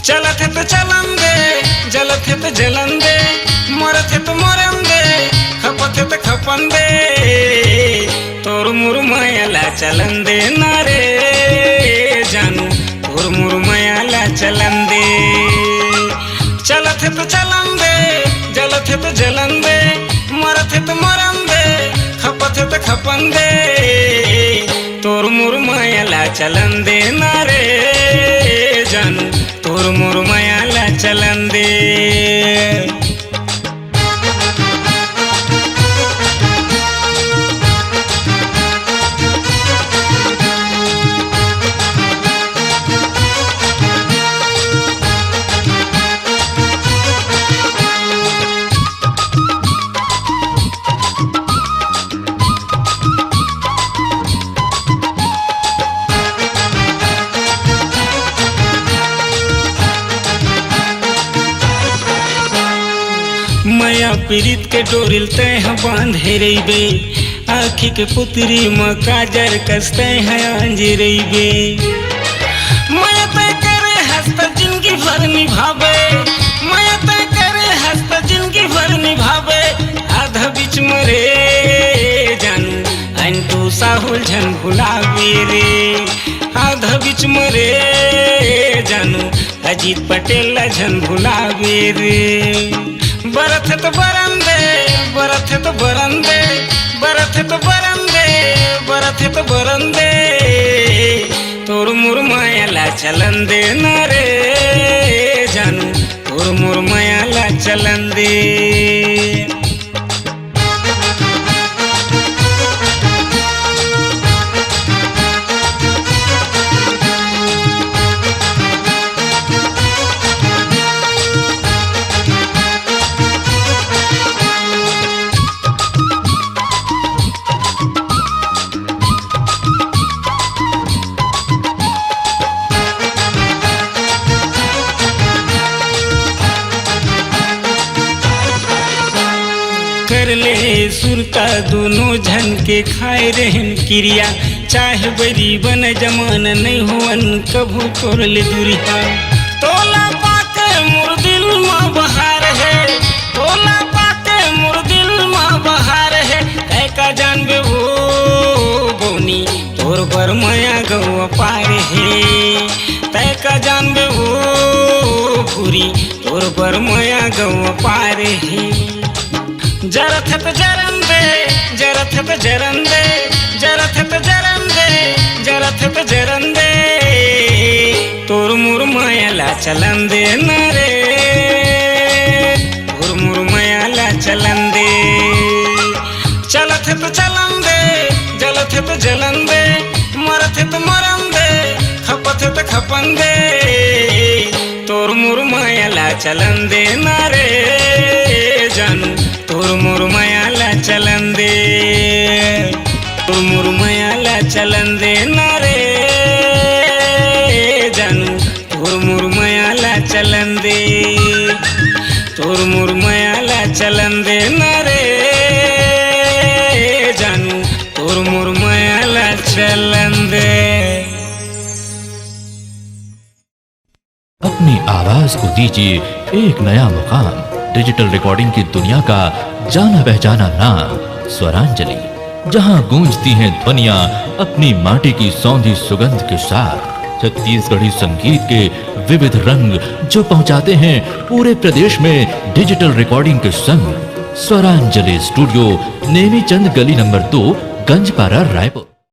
चलत है तो चलन दे, जलत है तो जलन दे, मरत है तो मरन दे, खपत है तो खपन दे, तोर मुर मायाला चलन दे ना रे जानू, तोर मुर मायाला चलन दे। चलत है तो चलन दे, जलत है तो जलन दे, मरत है तो मरन दे, खपत है तो खपन दे, तोर मुर मायाला चलन दे ना रे जानू, तोर मुर मायाला चलन दे। माया पीड़ित के डोरिल तय बांधे रहीबे, आखी के पुतरी में काजर कसते हैं अंजरेबे। माया तय करे हंसता जिंदगी भर निभावे, माया तय करे हंसता जिंदगी भर निभावे, आधा बीच मरे जानू अंटू साहुल झन भुलावे रे, आधा बीच मरे जानू अजीत पटेल झन भुलावे रे। बरत है तो बरंदे, बरत है तो बरंदे, बरत है तो बरंदे, बरत है तो बरंदे, तोर मुर मायाला चलन दे ना रे जानू, तोर मुर मायाला चलन दे। कर ले सुरता दोनों झन के खाए रहन क्रिया, चाहे बरी बन जमान नहीं होवन कभू तोड़ ले दूरिया। तोला पाके मुर दिल में बहार है, तोला पाके मुर दिल में बहार है, कह का जानबे वो बोनी तोर पर माया गौ पार है, तय का जानबे वो पूरी तोर पर माया गौ पार है। जरत है तो जरन दे, जरत है तो जरन दे, जरत है तो जरन दे, जरत है तो जरन दे, तोर मुर मायाला चलन दे ना रे, तोर मुर मायाला चलन दे। चलत है तो चलन दे, जलत है तो जलन दे, मरत है तो मरन दे, खपत है तो खपन दे, तोर मुर मायाला चलन दे ना रे जानू, तोर मुर मायाला चलन दे, तोर मुर मायाला चलन दे ना रे जानू, तोर मुर मायाला चलन दे, तोर मुर मायाला चलन दे ना रे जानू, तोर मुर मायाला चलन दे। अपनी आवाज को दीजिए एक नया मुकाम, डिजिटल रिकॉर्डिंग की दुनिया का जाना पहचाना नाम स्वरांजलि, जहां गूंजती हैं ध्वनियां अपनी माटी की सौंधी सुगंध के साथ, छत्तीसगढ़ी संगीत के विविध रंग जो पहुंचाते हैं पूरे प्रदेश में डिजिटल रिकॉर्डिंग के संग। स्वरांजलि स्टूडियो, नेमीचंद गली नंबर 2, गंजपारा, रायपुर।